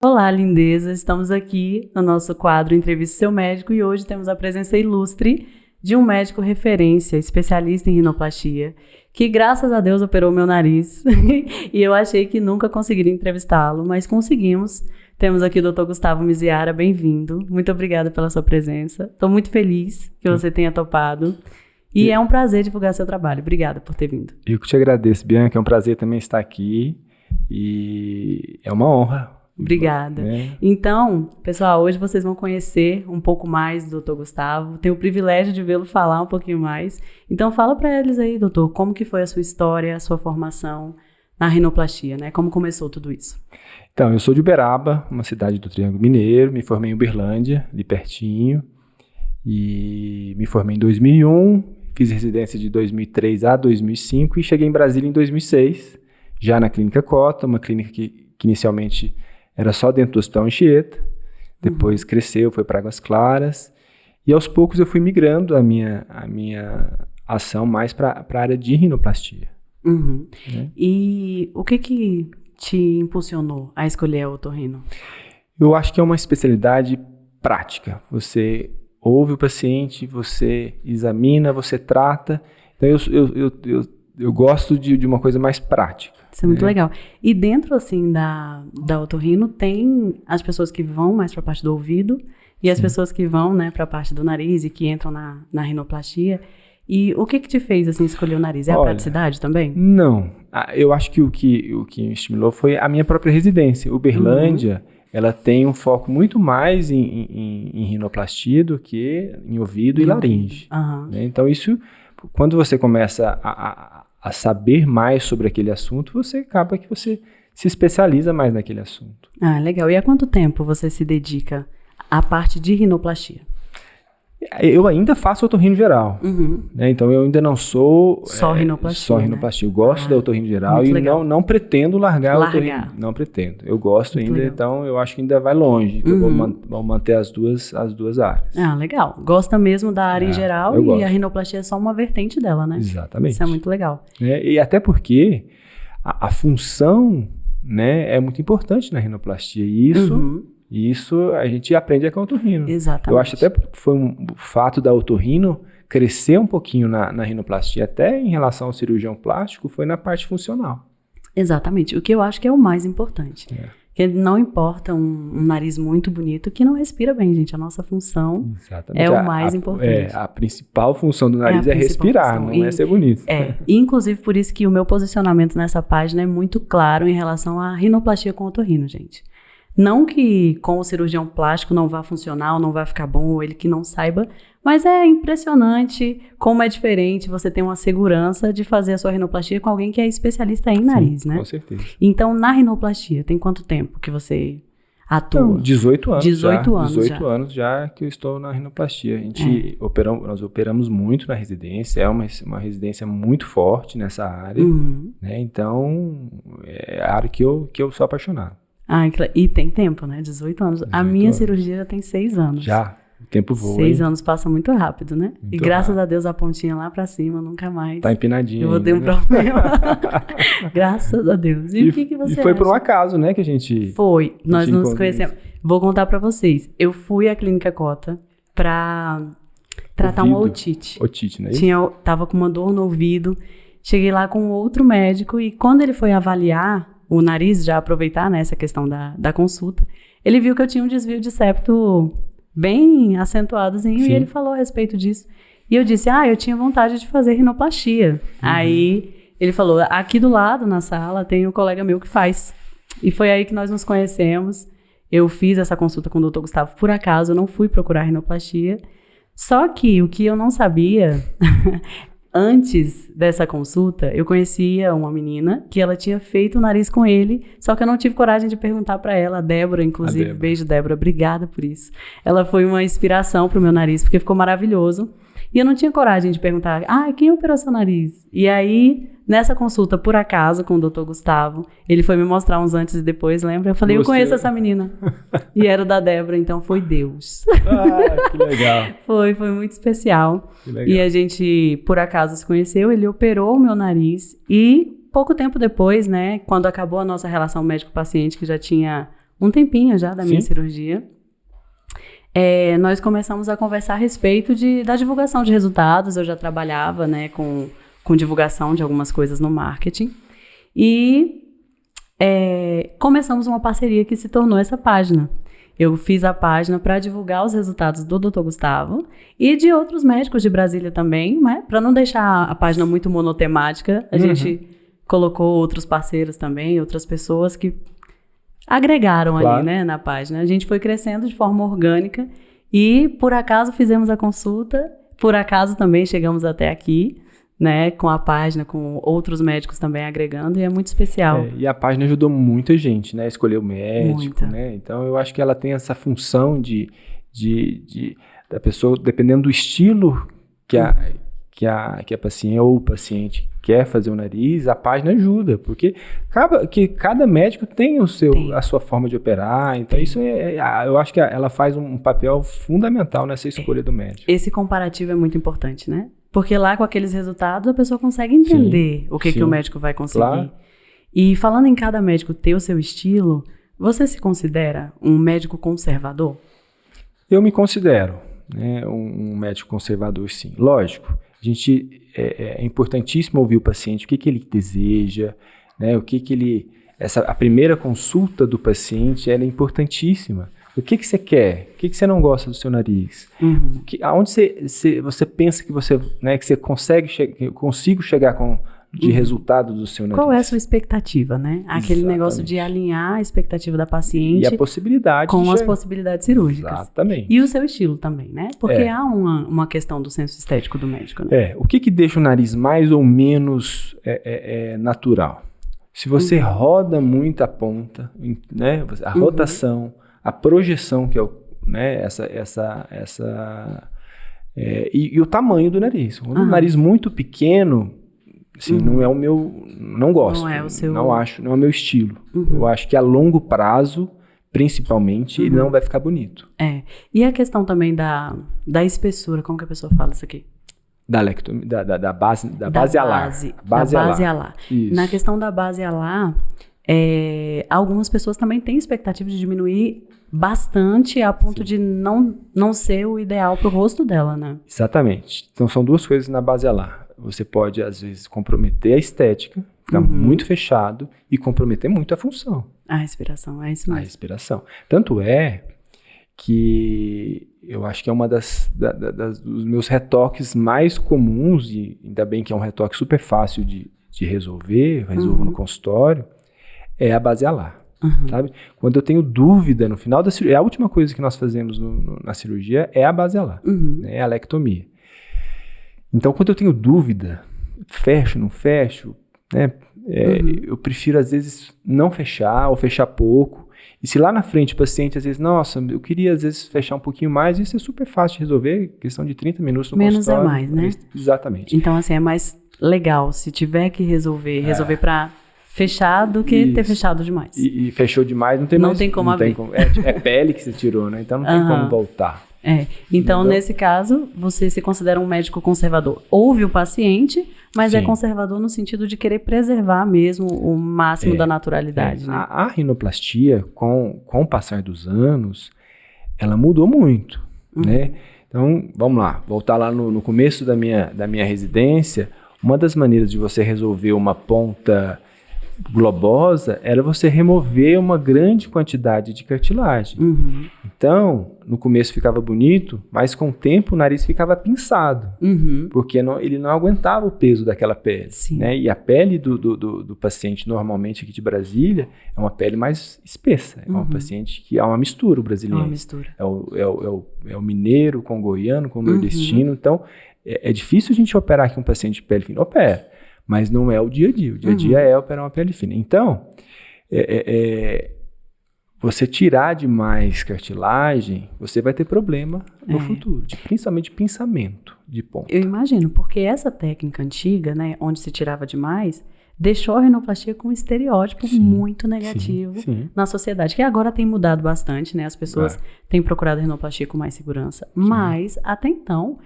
Olá, lindezas! Estamos aqui no nosso quadro Entrevista Seu Médico e hoje temos a presença ilustre de um médico referência, especialista em rinoplastia, que graças a Deus operou meu nariz e eu achei que nunca conseguiria entrevistá-lo, mas conseguimos. Temos aqui o Dr. Gustavo Miziara, bem-vindo. Muito obrigada pela sua presença. Estou muito feliz que você tenha topado e é um prazer divulgar seu trabalho. Obrigada por ter vindo. Eu que te agradeço, Bianca. É um prazer também estar aqui e é uma honra. Obrigada. Então, pessoal, hoje vocês vão conhecer um pouco mais do Dr. Gustavo. Tenho o privilégio de vê-lo falar um pouquinho mais. Então, fala para eles aí, doutor, como que foi a sua história, a sua formação na rinoplastia, né? Como começou tudo isso? Então, eu sou de Uberaba, uma cidade do Triângulo Mineiro. Me formei em Uberlândia, ali pertinho. E me formei em 2001. Fiz residência de 2003 a 2005 e cheguei em Brasília em 2006, já na Clínica Cota, uma clínica que inicialmente era só dentro do Hospital Anchieta, depois cresceu, foi para Águas Claras, e aos poucos eu fui migrando a minha ação mais para a área de rinoplastia. Né? E o que te impulsionou a escolher a otorrino? Eu acho que é uma especialidade prática. Você ouve o paciente, você examina, você trata. Então eu gosto de uma coisa mais prática. Isso é muito legal. E dentro, assim, da otorrino, tem as pessoas que vão mais para a parte do ouvido e as pessoas que vão, né, para a parte do nariz e que entram na rinoplastia. E o que te fez, assim, escolher o nariz? É a praticidade também? Não. Eu acho que o que me estimulou foi a minha própria residência. Uberlândia, ela tem um foco muito mais em rinoplastia do que em ouvido e laringe. Né? Então, isso, quando você começa a saber mais sobre aquele assunto, você acaba que você se especializa mais naquele assunto. Ah, legal. E há quanto tempo você se dedica à parte de rinoplastia? Eu ainda faço otorrino geral, né? Então eu ainda não sou só rinoplastia. Só rinoplastia. Eu gosto da otorrino geral e não pretendo largar o otorrino. Não pretendo. Eu gosto muito ainda, legal. Então eu acho que ainda vai longe. Eu vou manter as duas áreas. Ah, legal. Gosta mesmo da área em geral e gosto. A rinoplastia é só uma vertente dela, né? Exatamente. Isso é muito legal. E até porque a função, né, é muito importante na rinoplastia. E isso a gente aprende com a otorrino. Exatamente. Eu acho até que foi o fato da otorrino crescer um pouquinho na rinoplastia, até em relação ao cirurgião plástico, foi na parte funcional. Exatamente. O que eu acho que é o mais importante. Porque não importa um nariz muito bonito que não respira bem, gente. A nossa função é o mais importante. A principal função do nariz é respirar, não é ser bonito. Inclusive por isso que o meu posicionamento nessa página é muito claro em relação à rinoplastia com otorrino, gente. Não que com o cirurgião plástico não vá funcionar, ou não vai ficar bom, ou ele que não saiba, mas é impressionante como é diferente você ter uma segurança de fazer a sua rinoplastia com alguém que é especialista em nariz, né? Com certeza. Então, na rinoplastia, tem quanto tempo que você atua? Então, 18 anos 18 anos já que eu estou na rinoplastia. Nós operamos muito na residência, é uma residência muito forte nessa área, né? Então, é a área que eu sou apaixonado. E tem tempo, né? 18 anos. A minha cirurgia já tem 6 anos. Já? O tempo voa. 6 anos passa muito rápido, né? Muito e graças a Deus a pontinha lá pra cima, nunca mais. Tá empinadinha. Eu vou ter um problema. Graças a Deus. E o que você acha? E foi por um acaso, né, que a gente... Foi. Nós nos conhecemos. Vou contar pra vocês. Eu fui à Clínica Cota pra tratar uma otite. Otite, não é isso? Tava com uma dor no ouvido. Cheguei lá com outro médico e quando ele foi avaliar o nariz, já aproveitar, né, essa questão da consulta, ele viu que eu tinha um desvio de septo bem acentuadozinho e ele falou a respeito disso. E eu disse, eu tinha vontade de fazer rinoplastia. Aí ele falou, aqui do lado, na sala, tem um colega meu que faz. E foi aí que nós nos conhecemos. Eu fiz essa consulta com o Dr. Gustavo por acaso, eu não fui procurar rinoplastia. Só que o que eu não sabia... Antes dessa consulta, eu conhecia uma menina que ela tinha feito o nariz com ele, só que eu não tive coragem de perguntar pra ela, a Débora, inclusive. Beijo, Débora, obrigada por isso. Ela foi uma inspiração pro meu nariz, porque ficou maravilhoso. E eu não tinha coragem de perguntar, quem operou seu nariz? E aí, nessa consulta, por acaso, com o Dr. Gustavo, ele foi me mostrar uns antes e depois, lembra? Eu falei, eu conheço essa menina. E era o da Débora, então foi Deus. Que legal. Foi muito especial. Que legal. E a gente, por acaso, se conheceu, ele operou o meu nariz e pouco tempo depois, né, quando acabou a nossa relação médico-paciente, que já tinha um tempinho já da minha Sim. cirurgia, nós começamos a conversar a respeito da divulgação de resultados. Eu já trabalhava, né, com divulgação de algumas coisas no marketing. E começamos uma parceria que se tornou essa página. Eu fiz a página para divulgar os resultados do Dr. Gustavo e de outros médicos de Brasília também, né? Para não deixar a página muito monotemática, a gente colocou outros parceiros também, outras pessoas que agregaram ali, né, na página. A gente foi crescendo de forma orgânica e, por acaso, fizemos a consulta, por acaso também chegamos até aqui, né, com a página, com outros médicos também agregando, e é muito especial. E a página ajudou muita gente, né, a escolher o médico, Muita. né, então eu acho que ela tem essa função da pessoa, dependendo do estilo que a paciente ou o paciente quer fazer o nariz, a página ajuda, porque cada médico tem a sua forma de operar, então isso eu acho que ela faz um papel fundamental nessa escolha do médico. Esse comparativo é muito importante, né? Porque lá com aqueles resultados a pessoa consegue entender o que o médico vai conseguir. Claro. E falando em cada médico ter o seu estilo, você se considera um médico conservador? Eu me considero, né, um médico conservador, sim. Lógico, é importantíssimo ouvir o paciente, o que ele deseja, né, a primeira consulta do paciente ela é importantíssima. O que você quer? O que você não gosta do seu nariz? Aonde você pensa que você consigo chegar de resultado do seu nariz? Qual é a sua expectativa, né? Aquele negócio de alinhar a expectativa da paciente e a possibilidade com as possibilidades cirúrgicas. Exatamente. E o seu estilo também, né? Porque há uma questão do senso estético do médico, né? O que deixa o nariz mais ou menos natural? Se você roda muito a ponta, né? A rotação, a projeção, que é e o tamanho do nariz. Quando o nariz muito pequeno, assim, não é o meu, não gosto, não é o seu, não é o meu estilo. Eu acho que a longo prazo, principalmente, ele não vai ficar bonito. E a questão também da espessura, como que a pessoa fala isso aqui? Da base alar. Base alar. Na questão da base alar, algumas pessoas também têm expectativa de diminuir bastante a ponto de não ser o ideal para o rosto dela, né? Exatamente. Então, são duas coisas na base alar. Você pode, às vezes, comprometer a estética, ficar muito fechado e comprometer muito a função. A respiração, é isso mesmo. A respiração. Tanto é que eu acho que é uma dos meus retoques mais comuns, e ainda bem que é um retoque super fácil de resolver, resolvo no consultório, é a base alar. Sabe? Quando eu tenho dúvida no final da cirurgia, a última coisa que nós fazemos na cirurgia é a base alar, né? É a alectomia. Então, quando eu tenho dúvida, fecho, não fecho, né? Eu prefiro, às vezes, não fechar ou fechar pouco. E se lá na frente o paciente, às vezes, nossa, eu queria, às vezes, fechar um pouquinho mais, isso é super fácil de resolver, questão de 30 minutos no consultório. Menos é mais, né? Exatamente. Então, assim, é mais legal, se tiver que resolver para fechar do que ter fechado demais. E fechou demais, não tem como abrir. É pele que você tirou, né? Então não tem como voltar. Então, nesse caso, você se considera um médico conservador. Ouve o paciente, mas é conservador no sentido de querer preservar mesmo o máximo da naturalidade. Né? A rinoplastia, com o passar dos anos, ela mudou muito, né? Então, vamos lá, voltar lá no começo da minha residência, uma das maneiras de você resolver uma ponta globosa era você remover uma grande quantidade de cartilagem. Então, no começo ficava bonito, mas com o tempo o nariz ficava pinçado, porque ele não aguentava o peso daquela pele. Né? E a pele do paciente, normalmente aqui de Brasília, é uma pele mais espessa. É uma paciente que é uma mistura brasileira. É uma mistura. É o mineiro com o goiano, com o nordestino. Então, é difícil a gente operar aqui um paciente de pele fina. Opera. Mas não é o dia a dia. O dia a dia é operar uma pele fina. Então, você tirar demais cartilagem, você vai ter problema no futuro. Principalmente pinçamento de ponta. Eu imagino, porque essa técnica antiga, né, onde se tirava demais, deixou a rinoplastia com um estereótipo muito negativo na sociedade. Que agora tem mudado bastante, né? As pessoas têm procurado a rinoplastia com mais segurança. Mas, até então,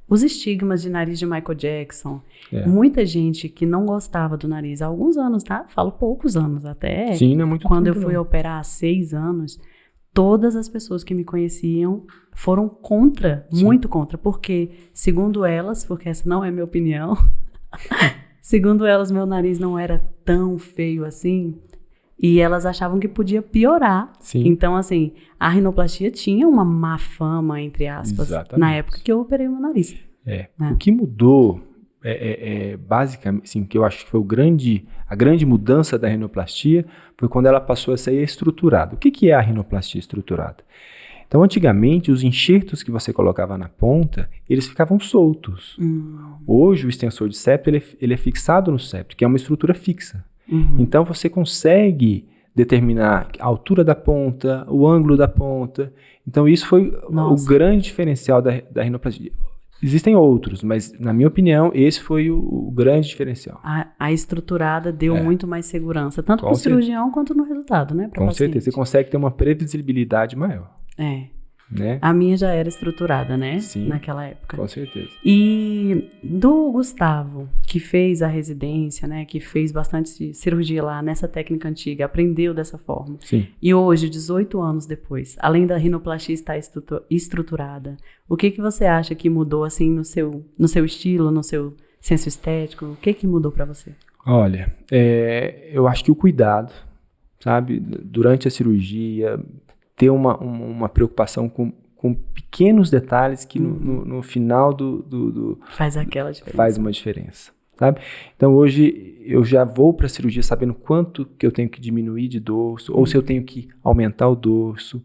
os estigmas de nariz de Michael Jackson. É. Muita gente que não gostava do nariz há alguns anos, tá? Falo poucos anos até. Sim, não é muito Quando eu tempo, fui não. operar há 6 anos, todas as pessoas que me conheciam foram contra, Sim. muito contra. Porque, segundo elas, porque essa não é minha opinião, segundo elas, meu nariz não era tão feio assim. E elas achavam que podia piorar. Sim. Então, assim, a rinoplastia tinha uma má fama, entre aspas, Exatamente. na época que eu operei o meu nariz. O que mudou, basicamente, assim, que eu acho que foi a grande mudança da rinoplastia foi quando ela passou a ser estruturada. O que é a rinoplastia estruturada? Então, antigamente, os enxertos que você colocava na ponta, eles ficavam soltos. Hoje, o extensor de septo, ele é fixado no septo, que é uma estrutura fixa. Então, você consegue determinar a altura da ponta, o ângulo da ponta. Então, isso foi o grande diferencial da rinoplastia. Existem outros, mas, na minha opinião, esse foi o grande diferencial. A estruturada deu muito mais segurança, tanto para o cirurgião quanto no resultado, né? Com certeza, você consegue ter uma previsibilidade maior. Né? A minha já era estruturada, né? Sim, naquela época. Com certeza. E do Gustavo, que fez a residência, né? Que fez bastante cirurgia lá nessa técnica antiga, aprendeu dessa forma. Sim. E hoje, 18 anos depois, além da rinoplastia estar estruturada, o que você acha que mudou, assim, no seu estilo, no seu senso estético? O que mudou para você? Olha, eu acho que o cuidado, sabe? Durante a cirurgia, ter uma preocupação com pequenos detalhes que no final faz aquela diferença. Faz uma diferença, sabe? Então hoje eu já vou para a cirurgia sabendo quanto que eu tenho que diminuir de dorso, ou se eu tenho que aumentar o dorso,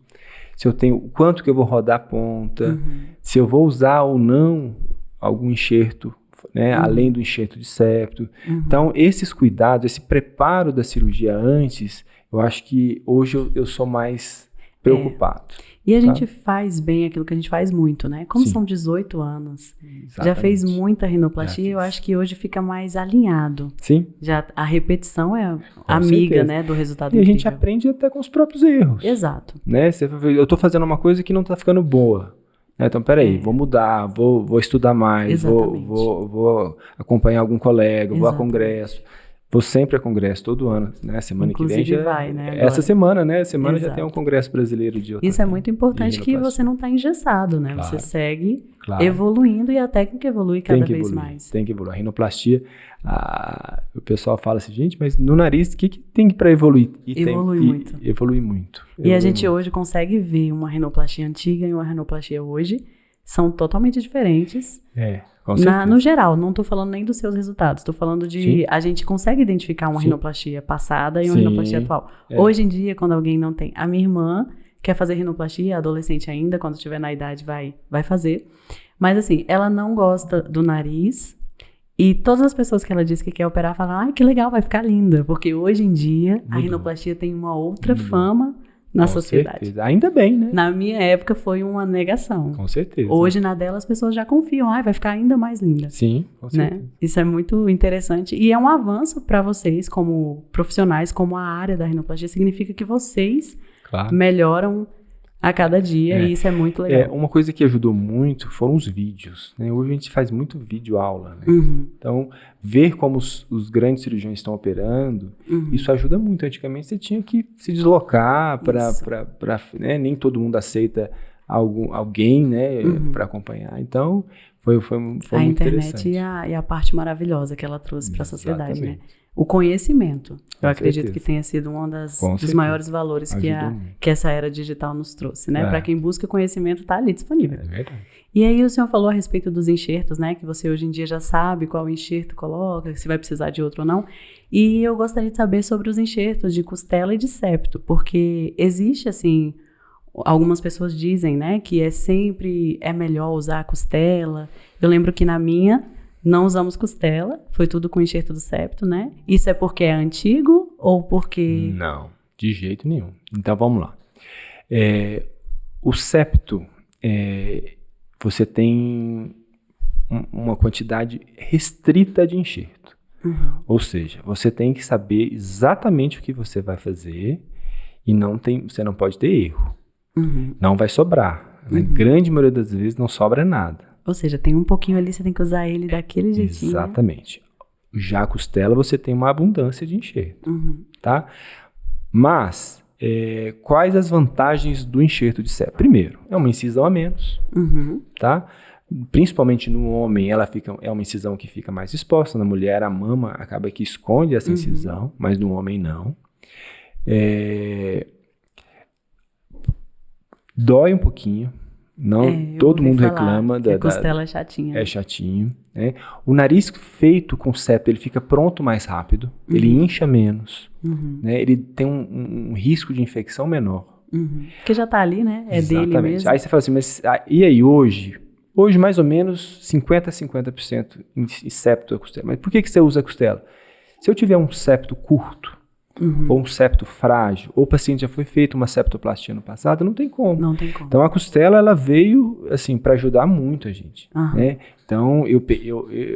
quanto que eu vou rodar a ponta, se eu vou usar ou não algum enxerto, né, além do enxerto de septo. Então esses cuidados, esse preparo da cirurgia antes, eu acho que hoje eu sou mais preocupado. E a gente faz bem aquilo que a gente faz muito, né? Como são 18 anos, já fez muita rinoplastia, eu acho que hoje fica mais alinhado. Sim. Já a repetição é amiga, certeza, né, do resultado incrível. E a gente aprende até com os próprios erros. Exato. Né? Eu tô fazendo uma coisa que não tá ficando boa. Então, peraí, vou mudar, vou estudar mais, vou acompanhar algum colega, vou a congresso. Vou sempre a congresso, todo ano, né? Semana Inclusive que vem já... vai, né? Essa semana, né? Semana já tem um congresso brasileiro de Isso é muito importante, que você não está engessado, né? Claro. Você segue evoluindo e a técnica evolui cada vez mais. Tem que evoluir. A rinoplastia, o pessoal fala assim, gente, mas no nariz, o que tem para evoluir? Evolui muito. E a gente hoje consegue ver uma rinoplastia antiga e uma rinoplastia hoje. São totalmente diferentes. Com certeza. No geral, não estou falando nem dos seus resultados. Estou falando de... A gente consegue identificar uma rinoplastia passada e uma rinoplastia atual. Hoje em dia, quando alguém não tem... A minha irmã quer fazer rinoplastia, adolescente ainda, quando estiver na idade vai fazer. Mas assim, ela não gosta do nariz. E todas as pessoas que ela diz que quer operar falam, que legal, vai ficar linda. Porque hoje em dia, a rinoplastia tem uma outra fama na sociedade. Certeza. Ainda bem, né? Na minha época foi uma negação. Com certeza. Hoje, na dela, as pessoas já confiam. Vai ficar ainda mais linda. Sim, com certeza. Né? Isso é muito interessante. E é um avanço para vocês, como profissionais, como a área da rinoplastia. Significa que vocês melhoram a cada dia. E isso é muito legal. Uma coisa que ajudou muito foram os vídeos. Né? Hoje a gente faz muito vídeo aula. Né? Então, ver como os grandes cirurgiões estão operando, isso ajuda muito. Antigamente você tinha que se deslocar para né? Nem todo mundo aceita alguém, né? Para acompanhar. Então, foi muito interessante. A internet e a parte maravilhosa que ela trouxe para a sociedade, né? O conhecimento. Eu acredito que tenha sido um dos maiores valores que essa era digital nos trouxe, né? Para quem busca conhecimento, está ali disponível. É verdade. E aí o senhor falou a respeito dos enxertos, né? Que você hoje em dia já sabe qual enxerto coloca, se vai precisar de outro ou não. E eu gostaria de saber sobre os enxertos de costela e de septo, porque existe, assim, algumas pessoas dizem, né? Que sempre é melhor usar a costela. Eu lembro que na minha... Não usamos costela, foi tudo com enxerto do septo, né? Isso é porque é antigo ou porque... Não, de jeito nenhum. Então, vamos lá. O septo, você tem uma quantidade restrita de enxerto. Ou seja, você tem que saber exatamente o que você vai fazer e você não pode ter erro. Não vai sobrar. Na grande maioria das vezes não sobra nada. Ou seja, tem um pouquinho ali, você tem que usar ele daquele jeitinho. Exatamente. Já a costela, você tem uma abundância de enxerto, tá? Mas, quais as vantagens do enxerto de septo? Primeiro, é uma incisão a menos, tá? Principalmente no homem, é uma incisão que fica mais exposta. Na mulher, a mama acaba que esconde essa incisão, mas no homem não. Dói um pouquinho. Não, todo mundo reclama a costela é chatinha. É chatinho. Né? O nariz feito com septo, ele fica pronto mais rápido, ele incha menos, né? Ele tem um risco de infecção menor. Porque já tá ali, né? É Exatamente. dele mesmo. Aí você fala assim, mas e aí hoje? Hoje mais ou menos 50% em septo a costela. Mas por que você usa a costela? Se eu tiver um septo curto, ou um septo frágil, ou o paciente já foi feito uma septoplastia no passado, não tem como. Não tem como. Então a costela, ela veio assim para ajudar muito a gente, né? Então eu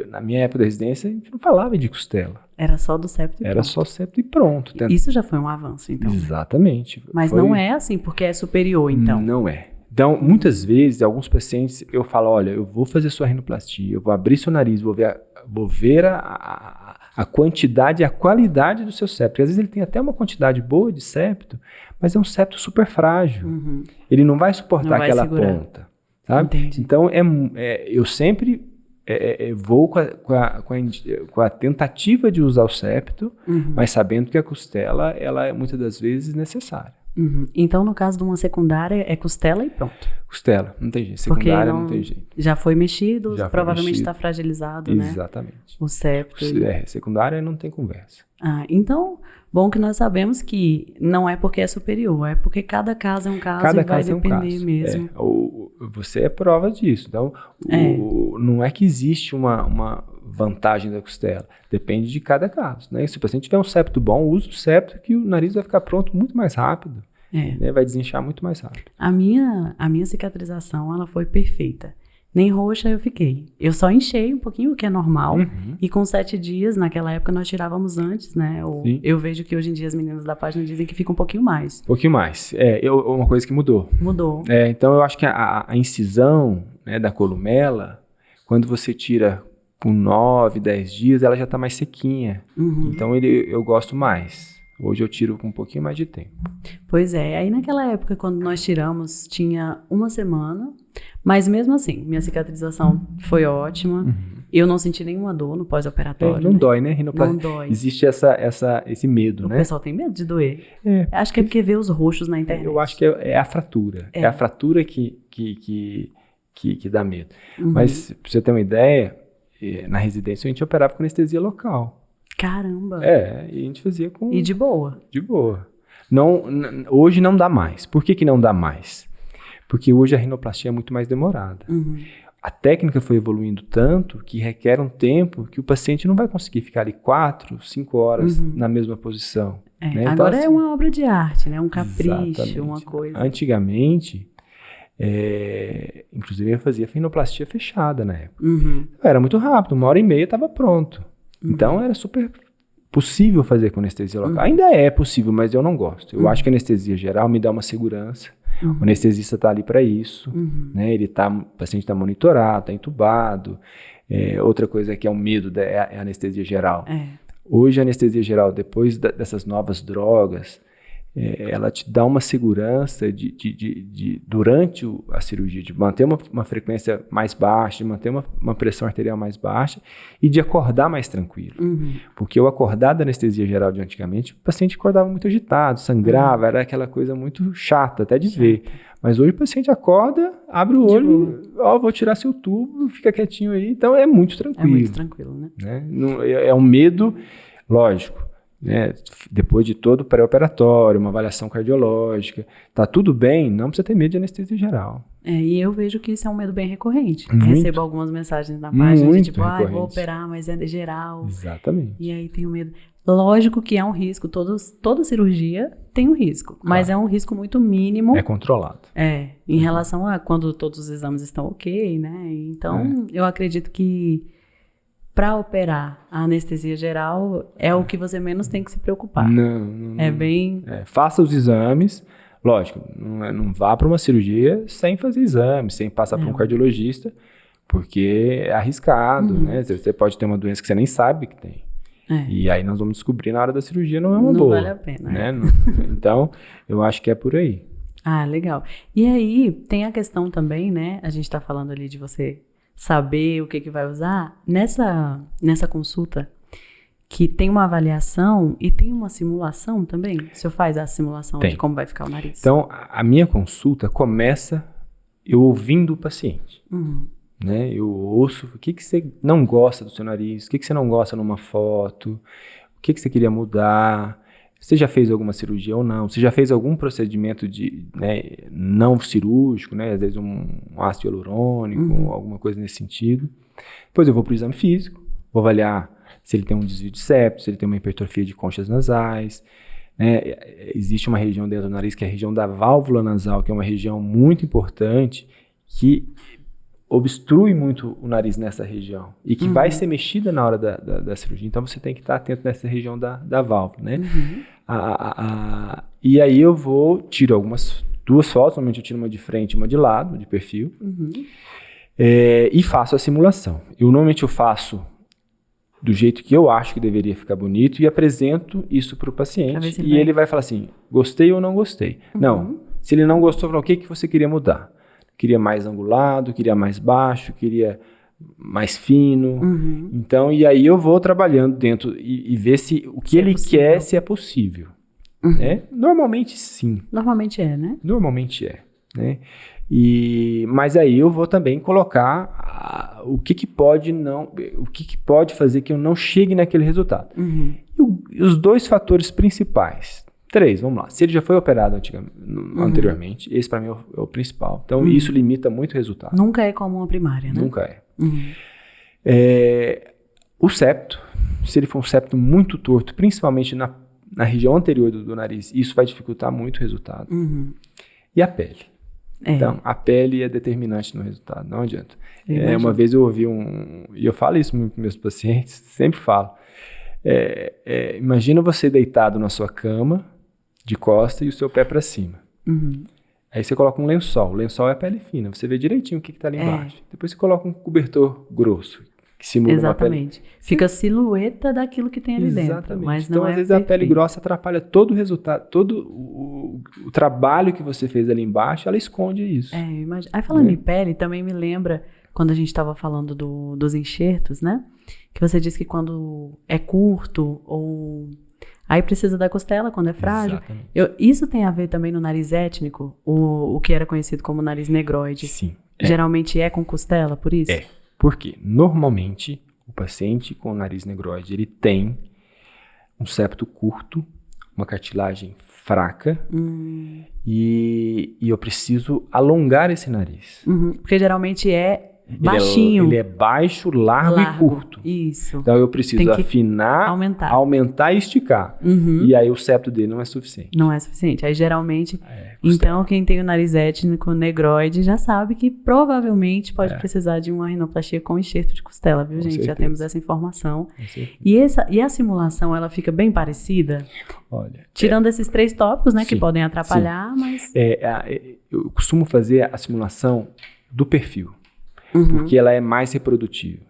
na minha época da residência, a gente não falava de costela. Era só do septo e Era pronto. só septo e pronto. Isso já foi um avanço, então. Exatamente. Mas não é assim porque é superior, então. Não é. Então, muitas vezes, alguns pacientes, eu falo, olha, eu vou fazer sua rinoplastia, eu vou abrir seu nariz, vou ver a quantidade e a qualidade do seu septo. Porque às vezes ele tem até uma quantidade boa de septo, mas é um septo super frágil. Ele não vai suportar aquela segurar. Ponta. Sabe? Entendi. Então, eu sempre vou com a tentativa de usar o septo, mas sabendo que a costela, ela é muitas das vezes necessária. Então, no caso de uma secundária, é costela e pronto. Costela, não tem jeito. Secundária não tem jeito. Já foi mexido, provavelmente está fragilizado, né? Exatamente. O septo. Secundária não tem conversa. Então, bom que nós sabemos que não é porque é superior, é porque cada caso é um caso e vai depender mesmo. Você é prova disso. Então, não é que existe uma vantagem da costela. Depende de cada caso, né? Se o paciente tiver um septo bom, use o septo que o nariz vai ficar pronto muito mais rápido. Né? Vai desinchar muito mais rápido. A minha cicatrização, ela foi perfeita. Nem roxa eu fiquei. Eu só inchei um pouquinho, o que é normal. E com 7 dias, naquela época, nós tirávamos antes, né? Eu vejo que hoje em dia as meninas da página dizem que fica um pouquinho mais. Um pouquinho mais. Uma coisa que mudou. Mudou. Então, eu acho que a incisão, né, da columela, quando você tira com 9, 10 dias, ela já está mais sequinha. Então, eu gosto mais. Hoje eu tiro com um pouquinho mais de tempo. Pois é. Aí naquela época, quando nós tiramos, tinha 1 semana. Mas mesmo assim, minha cicatrização foi ótima. Eu não senti nenhuma dor no pós-operatório. Não dói, né? Não dói. Existe esse medo, né? O pessoal tem medo de doer. Acho que é porque vê os roxos na internet. Eu acho que é a fratura. É a fratura que dá medo. Mas, pra você ter uma ideia, na residência a gente operava com anestesia local. Caramba! E a gente fazia com... E de boa? De boa. Hoje não dá mais. Por que não dá mais? Porque hoje a rinoplastia é muito mais demorada. A técnica foi evoluindo tanto que requer um tempo que o paciente não vai conseguir ficar ali 4, 5 horas na mesma posição. Né? Então, agora assim, é uma obra de arte, né? Um capricho, exatamente. Uma coisa. Antigamente, inclusive eu fazia rinoplastia fechada na época. Era muito rápido, 1h30 estava pronto. Então era super possível fazer com anestesia local. Ainda é possível, mas eu não gosto. Eu acho que a anestesia geral me dá uma segurança. O anestesista está ali para isso, né? O paciente está monitorado, está entubado. Outra coisa que é um medo é a anestesia geral. Hoje a anestesia geral, depois dessas novas drogas, ela te dá uma segurança durante a cirurgia, de manter uma frequência mais baixa, de manter uma pressão arterial mais baixa e de acordar mais tranquilo. Porque o acordar da anestesia geral de antigamente, o paciente acordava muito agitado, sangrava, era aquela coisa muito chata até de ver. Mas hoje o paciente acorda, abre o olho, vou tirar seu tubo, fica quietinho aí. Então é muito tranquilo. É muito tranquilo, né? É um medo, lógico. Né? Depois de todo o pré-operatório, uma avaliação cardiológica, tá tudo bem, não precisa ter medo de anestesia geral. E eu vejo que isso é um medo bem recorrente. Recebo algumas mensagens na página de tipo, vou operar, mas é geral. Exatamente. E aí tenho medo. Lógico que é um risco, toda cirurgia tem um risco, mas é um risco muito mínimo. É controlado. Em relação a quando todos os exames estão ok, né? Então, eu acredito que para operar a anestesia geral é o que você menos tem que se preocupar. Não. É bem... faça os exames. Lógico, não vá para uma cirurgia sem fazer exames, sem passar por um cardiologista. porque é arriscado, né? Você pode ter uma doença que você nem sabe que tem. E aí nós vamos descobrir na hora da cirurgia, não é uma boa. Não vale a pena. Né? Então, eu acho que é por aí. Ah, legal. E aí, tem a questão também, né? A gente tá falando ali de você saber o que vai usar. Nessa consulta, que tem uma avaliação e tem uma simulação também? O senhor faz a simulação de como vai ficar o nariz? Então, a minha consulta começa eu ouvindo o paciente. Né? Eu ouço o que você não gosta do seu nariz, o que você não gosta numa foto, o que você queria mudar, você já fez alguma cirurgia ou não, você já fez algum procedimento não cirúrgico, né? Às vezes um ácido hialurônico, alguma coisa nesse sentido. Depois eu vou para o exame físico, vou avaliar se ele tem um desvio de septo, se ele tem uma hipertrofia de conchas nasais, né? Existe uma região dentro do nariz que é a região da válvula nasal, que é uma região muito importante, que obstrui muito o nariz nessa região e que vai ser mexida na hora da cirurgia. Então, você tem que estar atento nessa região da válvula, né? E aí eu tiro duas fotos, normalmente eu tiro uma de frente e uma de lado, de perfil, e faço a simulação. Normalmente eu faço do jeito que eu acho que deveria ficar bonito e apresento isso para o paciente. E ele vai falar assim, gostei ou não gostei. Não, se ele não gostou, o que você queria mudar? Queria mais angulado, queria mais baixo, queria mais fino. Então, e aí eu vou trabalhando dentro e ver se o que ele quer, se é possível. Né? Normalmente sim. Normalmente é, né? Normalmente é. Né? Mas aí eu vou também colocar o que pode fazer que eu não chegue naquele resultado. E os dois fatores principais. 3, vamos lá. Se ele já foi operado anteriormente, esse para mim é o principal. Então, isso limita muito o resultado. Nunca é como uma primária, né? Nunca é. O septo, se ele for um septo muito torto, principalmente na região anterior do nariz, isso vai dificultar muito o resultado. E a pele. Então, a pele é determinante no resultado, não adianta. Uma vez eu ouvi e eu falo isso muito com meus pacientes, sempre falo. Imagina você deitado na sua cama, de costa e o seu pé para cima. Aí você coloca um lençol. O lençol é a pele fina. Você vê direitinho o que está ali embaixo. Depois você coloca um cobertor grosso, que simula uma pele. Exatamente. Fica a silhueta daquilo que tem ali dentro. Mas então, às vezes, a pele grossa atrapalha todo o resultado, todo o trabalho que você fez ali embaixo, ela esconde isso. Imagina. Aí, falando em pele, também me lembra quando a gente estava falando dos enxertos, né? Que você disse que quando é curto ou... Aí precisa da costela quando é frágil. Isso tem a ver também no nariz étnico, o que era conhecido como nariz negroide. Sim. Geralmente é com costela, por isso? Porque normalmente o paciente com nariz negroide, ele tem um septo curto, uma cartilagem fraca e eu preciso alongar esse nariz. Porque geralmente é baixinho. Ele é baixo, largo e curto. Isso. Então eu preciso afinar, aumentar e esticar. E aí o septo dele não é suficiente. Não é suficiente. Aí geralmente, então quem tem o nariz étnico negroide já sabe que provavelmente pode precisar de uma rinoplastia com enxerto de costela, viu, gente? Já temos essa informação. E a simulação, ela fica bem parecida? Olha, tirando esses 3 tópicos, né, que podem atrapalhar, mas... eu costumo fazer a simulação do perfil. Porque ela é mais reprodutível.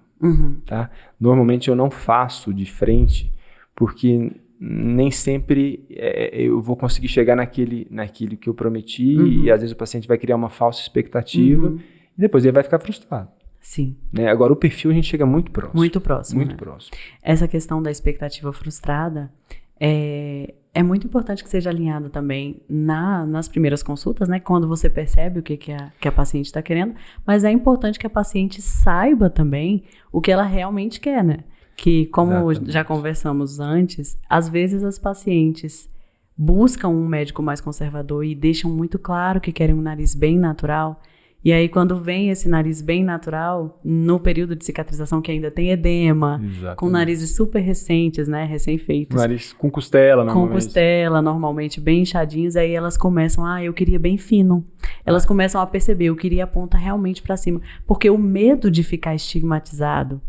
Tá? Normalmente eu não faço de frente, porque nem sempre eu vou conseguir chegar naquilo que eu prometi, e às vezes o paciente vai criar uma falsa expectativa, e depois ele vai ficar frustrado. Sim. Né? Agora o perfil a gente chega muito próximo. Muito próximo. Muito né? próximo. Essa questão da expectativa frustrada é muito importante que seja alinhado também nas primeiras consultas, né? Quando você percebe o que a paciente está querendo, mas é importante que a paciente saiba também o que ela realmente quer, né? Que, como já conversamos antes, às vezes as pacientes buscam um médico mais conservador e deixam muito claro que querem um nariz bem natural. E aí, quando vem esse nariz bem natural, no período de cicatrização que ainda tem edema, com narizes super recentes, né, recém-feitos. Nariz com costela, normalmente. Com costela, normalmente bem inchadinhos, aí elas começam, eu queria bem fino. Elas começam a perceber, eu queria a ponta realmente para cima. Porque o medo de ficar estigmatizado,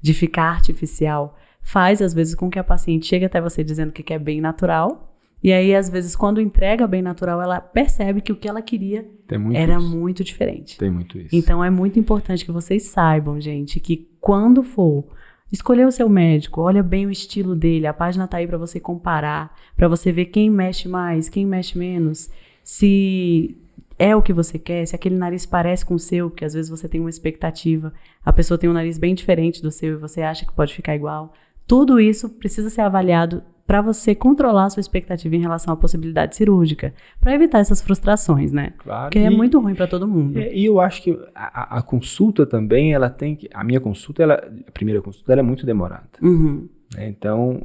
de ficar artificial, faz, às vezes, com que a paciente chegue até você dizendo que quer bem natural, E aí, às vezes, quando entrega bem natural, ela percebe que o que ela queria era muito diferente. Tem muito isso. Então, é muito importante que vocês saibam, gente, que quando for escolher o seu médico, olha bem o estilo dele, a página tá aí para você comparar, para você ver quem mexe mais, quem mexe menos, se é o que você quer, se aquele nariz parece com o seu, porque às vezes você tem uma expectativa, a pessoa tem um nariz bem diferente do seu e você acha que pode ficar igual. Tudo isso precisa ser avaliado para você controlar a sua expectativa em relação à possibilidade cirúrgica, para evitar essas frustrações, né? Claro. Porque é muito ruim para todo mundo. E eu acho que a consulta também, ela tem que... A minha consulta, a primeira consulta, ela é muito demorada. Uhum. Então,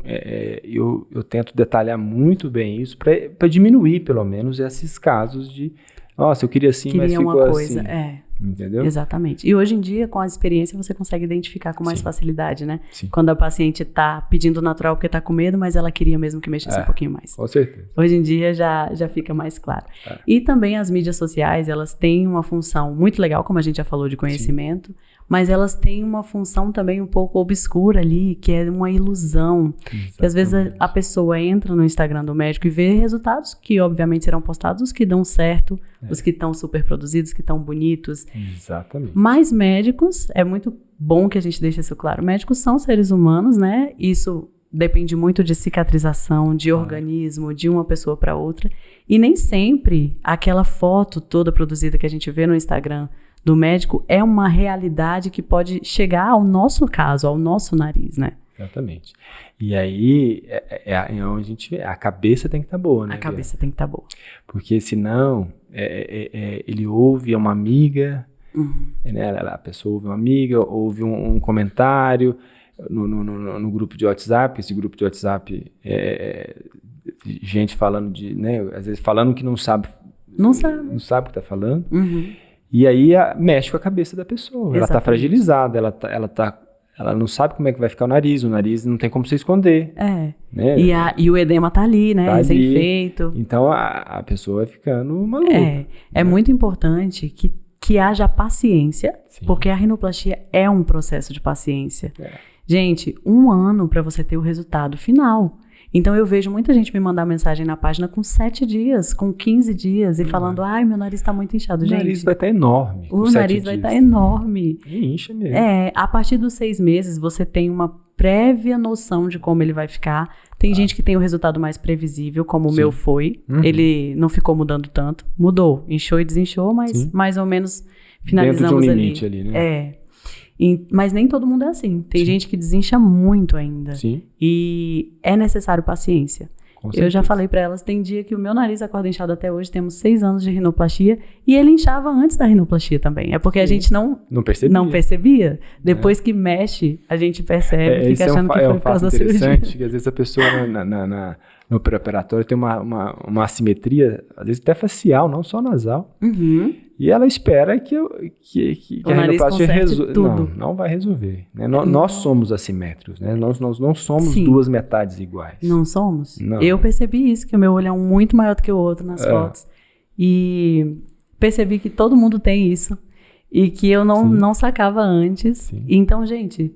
eu tento detalhar muito bem isso para diminuir, pelo menos, esses casos de... Nossa, eu queria assim, mas ficou uma coisa, assim. Entendeu? Exatamente. E hoje em dia, com a experiência, você consegue identificar com mais facilidade, né? Sim. Quando a paciente tá pedindo natural porque tá com medo, mas ela queria mesmo que mexesse um pouquinho mais. Com certeza. Hoje em dia já fica mais claro. E também as mídias sociais, elas têm uma função muito legal, como a gente já falou, de conhecimento, mas elas têm uma função também um pouco obscura ali, que é uma ilusão. Que às vezes a pessoa entra no Instagram do médico e vê resultados que obviamente serão postados, os que dão certo, os que estão super produzidos, que estão bonitos. Exatamente. Mas médicos, é muito bom que a gente deixe isso claro, médicos são seres humanos, né? Isso depende muito de cicatrização, de organismo, de uma pessoa para outra. E nem sempre aquela foto toda produzida que a gente vê no Instagram do médico é uma realidade que pode chegar ao nosso caso, ao nosso nariz, né? Exatamente. E aí, é onde a gente vê, a cabeça tem que estar boa, né? A cabeça tem que estar boa. Porque senão, ele ouve uma amiga, né? A pessoa ouve uma amiga, ouve um comentário no grupo de WhatsApp, esse grupo de WhatsApp gente falando né? Às vezes falando que não sabe o que está falando. E aí mexe com a cabeça da pessoa. Exatamente. Ela está fragilizada, ela não sabe como é que vai ficar o nariz não tem como você esconder. Né? E o edema tá ali, né? Tá sem ali. Feito. Então a pessoa vai ficando maluca. É muito importante que haja paciência, porque a rinoplastia é um processo de paciência. Gente, 1 ano para você ter o resultado final. Então eu vejo muita gente me mandar mensagem na página com 7 dias, com 15 dias e falando, ai, meu nariz tá muito inchado. Gente, o nariz vai estar enorme. O nariz vai estar enorme. E incha mesmo. A partir dos 6 meses você tem uma prévia noção de como ele vai ficar. Tem gente que tem o resultado mais previsível, como o meu foi. Ele não ficou mudando tanto. Mudou, inchou e desinchou, mas mais ou menos finalizamos dentro de um limite ali, né? Mas nem todo mundo é assim. Tem gente que desincha muito ainda. Sim. E é necessário paciência. Eu já falei pra elas, tem dia que o meu nariz acorda inchado até hoje, temos 6 anos de rinoplastia, e ele inchava antes da rinoplastia também. É porque a gente não percebia. Depois que mexe, a gente percebe, fica achando que foi por causa da cirurgia. Que às vezes a pessoa no pré-operatório tem uma assimetria, às vezes até facial, não só nasal. E ela espera que a rinoplastia resolva. Não vai resolver. Né? Nós somos assimétricos, né? Nós não somos duas metades iguais. Não somos? Não. Eu percebi isso, que o meu olho é muito maior do que o outro nas fotos. E percebi que todo mundo tem isso. E que eu não sacava antes. Sim. Então, gente,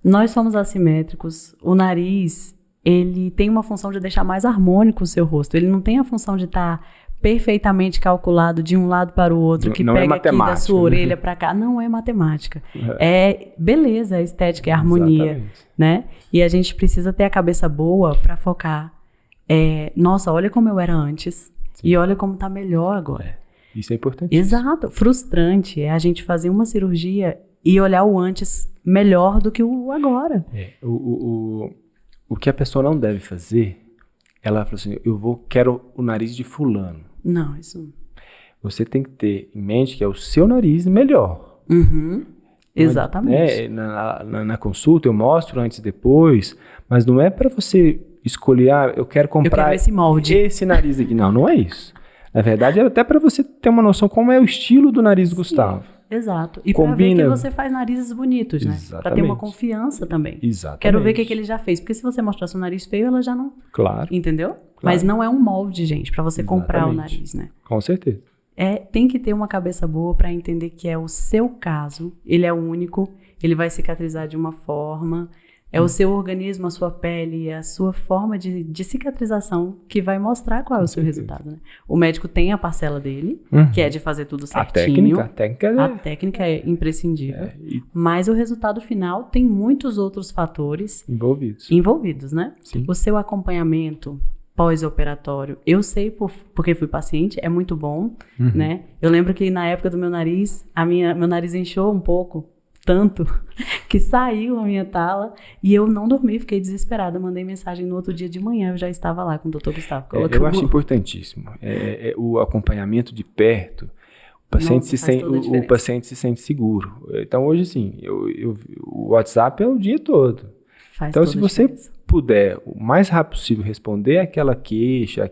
nós somos assimétricos. O nariz, ele tem uma função de deixar mais harmônico o seu rosto. Ele não tem a função de estar perfeitamente calculado de um lado para o outro, que não pega é aqui da sua orelha para cá. Não é matemática. É beleza, é estética, é harmonia. Exatamente. Né? E a gente precisa ter a cabeça boa para focar. Nossa, olha como eu era antes. E olha como tá melhor agora. Isso é importante. Exato. Frustrante é a gente fazer uma cirurgia e olhar o antes melhor do que o agora. O que a pessoa não deve fazer, ela fala assim, quero o nariz de fulano. Não, isso... Você tem que ter em mente que é o seu nariz melhor. Exatamente. Na consulta eu mostro antes e depois, mas não é para você escolher, eu quero comprar esse molde. Esse nariz aqui. Não é isso. Na verdade, é até para você ter uma noção como é o estilo do nariz do Gustavo. Exato. E para ver que você faz narizes bonitos, né? Para ter uma confiança também. Exatamente. Quero ver o que ele já fez. Porque se você mostrasse um nariz feio, ela já não... Claro. Entendeu? Claro. Mas não é um molde, gente, para você comprar o nariz, né? Com certeza. Tem que ter uma cabeça boa para entender que é o seu caso. Ele é único. Ele vai cicatrizar de uma forma. É o seu organismo, a sua pele, a sua forma de cicatrização que vai mostrar qual é o seu resultado, né? O médico tem a parcela dele, que é de fazer tudo certinho. A técnica é imprescindível. Mas o resultado final tem muitos outros fatores envolvidos, né? Sim. O seu acompanhamento pós-operatório, eu sei porque fui paciente, é muito bom, né? Eu lembro que na época do meu nariz, meu nariz inchou um pouco, tanto, que saiu a minha tala e eu não dormi, fiquei desesperada, mandei mensagem no outro dia de manhã, eu já estava lá com o Dr. Gustavo. Eu acho importantíssimo o acompanhamento de perto. O paciente se sente seguro. Então, hoje, sim, o WhatsApp é o dia todo. Então, se você puder, o mais rápido possível, responder aquela queixa,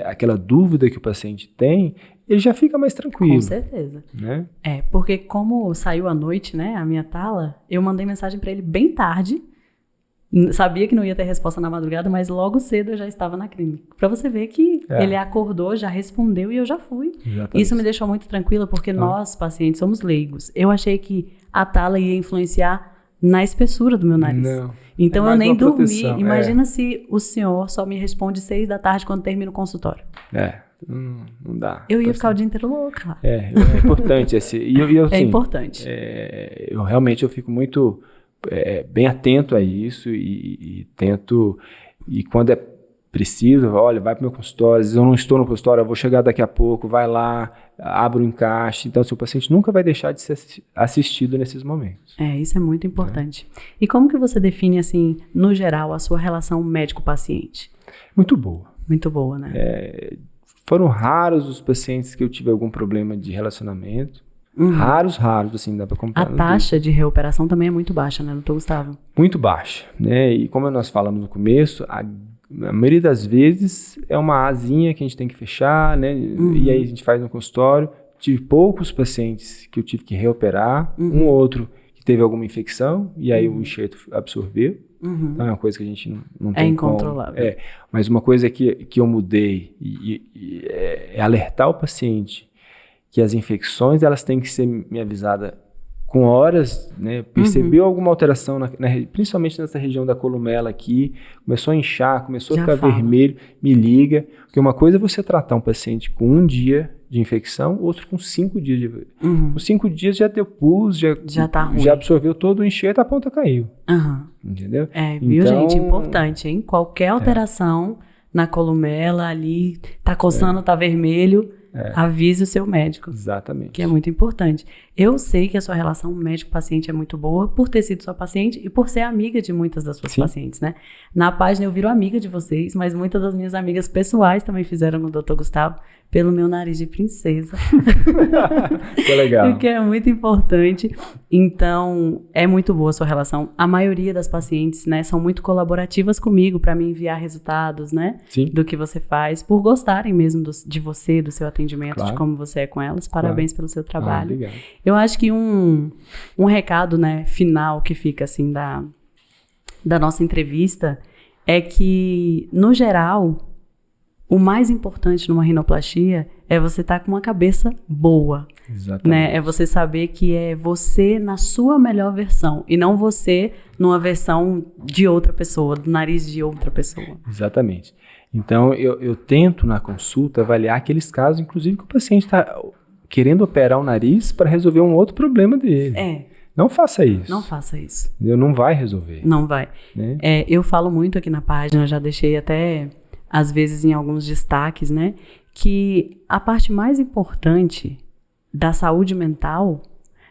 aquela dúvida que o paciente tem, ele já fica mais tranquilo. Com certeza. Né? Porque como saiu à noite, né, a minha tala, eu mandei mensagem para ele bem tarde. Sabia que não ia ter resposta na madrugada, mas logo cedo eu já estava na clínica. Para você ver que ele acordou, já respondeu e eu já fui. Exatamente. Isso me deixou muito tranquila, porque nós, pacientes, somos leigos. Eu achei que a tala ia influenciar na espessura do meu nariz. Não. Então eu nem dormi. Imagina se o senhor só me responde 6 da tarde quando termina o consultório. Não dá. Eu ia ficar o dia inteiro louca. É importante esse. É importante. Eu realmente fico muito bem atento a isso e tento. E quando é preciso, olha, vai para o meu consultório. Às vezes eu não estou no consultório, eu vou chegar daqui a pouco, vai lá, abre o encaixe. Então, seu paciente nunca vai deixar de ser assistido nesses momentos. Isso é muito importante. E como que você define, assim, no geral, a sua relação médico-paciente? Muito boa. Muito boa, né? Foram raros os pacientes que eu tive algum problema de relacionamento. Raros, assim, dá para comparar. A taxa de reoperação também é muito baixa, né, doutor Gustavo? Muito baixa, né? E como nós falamos no começo, a maioria das vezes é uma asinha que a gente tem que fechar, né? E aí a gente faz no consultório. Tive poucos pacientes que eu tive que reoperar, um ou outro que teve alguma infecção, e aí o enxerto absorveu. Então é uma coisa que a gente não tem incontrolável. Mas uma coisa que eu mudei é alertar o paciente que as infecções elas têm que ser me avisadas com horas, né? Percebeu alguma alteração, principalmente nessa região da columela aqui, começou a inchar, começou a ficar vermelho, me liga. Porque uma coisa é você tratar um paciente com 1 dia de infecção, outro com 5 dias. Com 5 dias já deu pus, já tá ruim. Já absorveu todo o enxerto, a ponta caiu. Entendeu? Viu, gente? Importante, hein? Qualquer alteração na columela ali, tá coçando, tá vermelho, avise o seu médico. Exatamente. Que é muito importante. Eu sei que a sua relação médico-paciente é muito boa por ter sido sua paciente e por ser amiga de muitas das suas pacientes, né? Na página eu viro amiga de vocês, mas muitas das minhas amigas pessoais também fizeram no Dr. Gustavo pelo meu nariz de princesa. Que legal. Que é muito importante. Então, é muito boa a sua relação. A maioria das pacientes, né, são muito colaborativas comigo para me enviar resultados, né? Sim. Do que você faz, por gostarem mesmo de você, do seu atendimento, de como você é com elas. Parabéns pelo seu trabalho. Obrigado. Eu acho que um recado, né, final que fica, assim, da nossa entrevista é que, no geral, o mais importante numa rinoplastia é você estar com uma cabeça boa. Exatamente. Né? É você saber que é você na sua melhor versão e não você numa versão de outra pessoa, do nariz de outra pessoa. Exatamente. Então, eu tento na consulta avaliar aqueles casos, inclusive, que o paciente está querendo operar o nariz para resolver um outro problema dele. Não faça isso. Não faça isso. Não vai resolver. Não vai. Né? Eu falo muito aqui na página, já deixei até, às vezes, em alguns destaques, né? Que a parte mais importante da saúde mental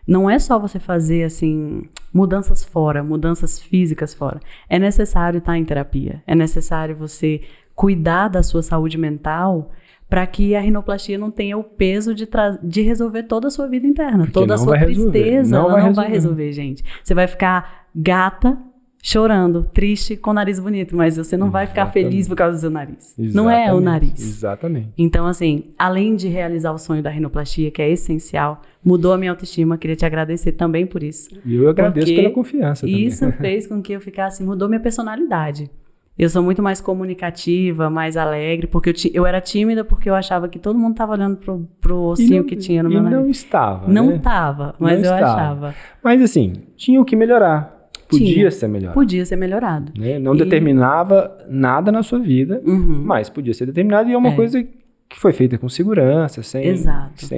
não é só você fazer, assim, mudanças fora, mudanças físicas fora. É necessário estar em terapia. É necessário você cuidar da sua saúde mental para que a rinoplastia não tenha o peso de resolver toda a sua vida interna. Porque toda a sua tristeza, ela não vai resolver, gente. Você vai ficar gata, chorando, triste, com o nariz bonito, mas você não vai ficar feliz por causa do seu nariz. Não é o nariz. Exatamente. Então, assim, além de realizar o sonho da rinoplastia, que é essencial, mudou a minha autoestima, queria te agradecer também por isso. E eu agradeço pela confiança também. Isso fez com que eu ficasse, mudou minha personalidade. Eu sou muito mais comunicativa, mais alegre, porque eu era tímida porque eu achava que todo mundo estava olhando pro ossinho que tinha no meu nariz. E não estava, Não né? estava, mas eu achava. Mas assim, tinha o que melhorar. podia ser melhorado. Podia ser melhorado. Né? Não determinava nada na sua vida, mas podia ser determinado e é uma coisa que foi feita com segurança, sem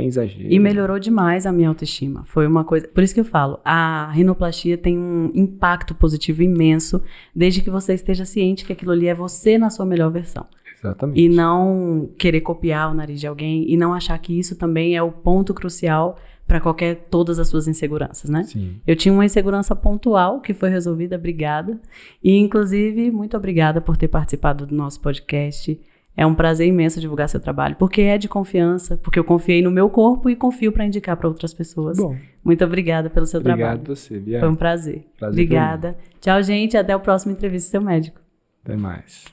exagero. E melhorou demais a minha autoestima. Foi uma coisa... Por isso que eu falo, a rinoplastia tem um impacto positivo imenso, desde que você esteja ciente que aquilo ali é você na sua melhor versão. Exatamente. E não querer copiar o nariz de alguém e não achar que isso também é o ponto crucial para todas as suas inseguranças, né? Sim. Eu tinha uma insegurança pontual que foi resolvida, obrigada. E, inclusive, muito obrigada por ter participado do nosso podcast. É um prazer imenso divulgar seu trabalho, porque é de confiança, porque eu confiei no meu corpo e confio para indicar para outras pessoas. Bom. Muito obrigada pelo seu trabalho. Obrigado você, Bia. Foi um prazer. Obrigada. Tchau, gente. Até o próximo Entrevista Seu Médico. Até mais.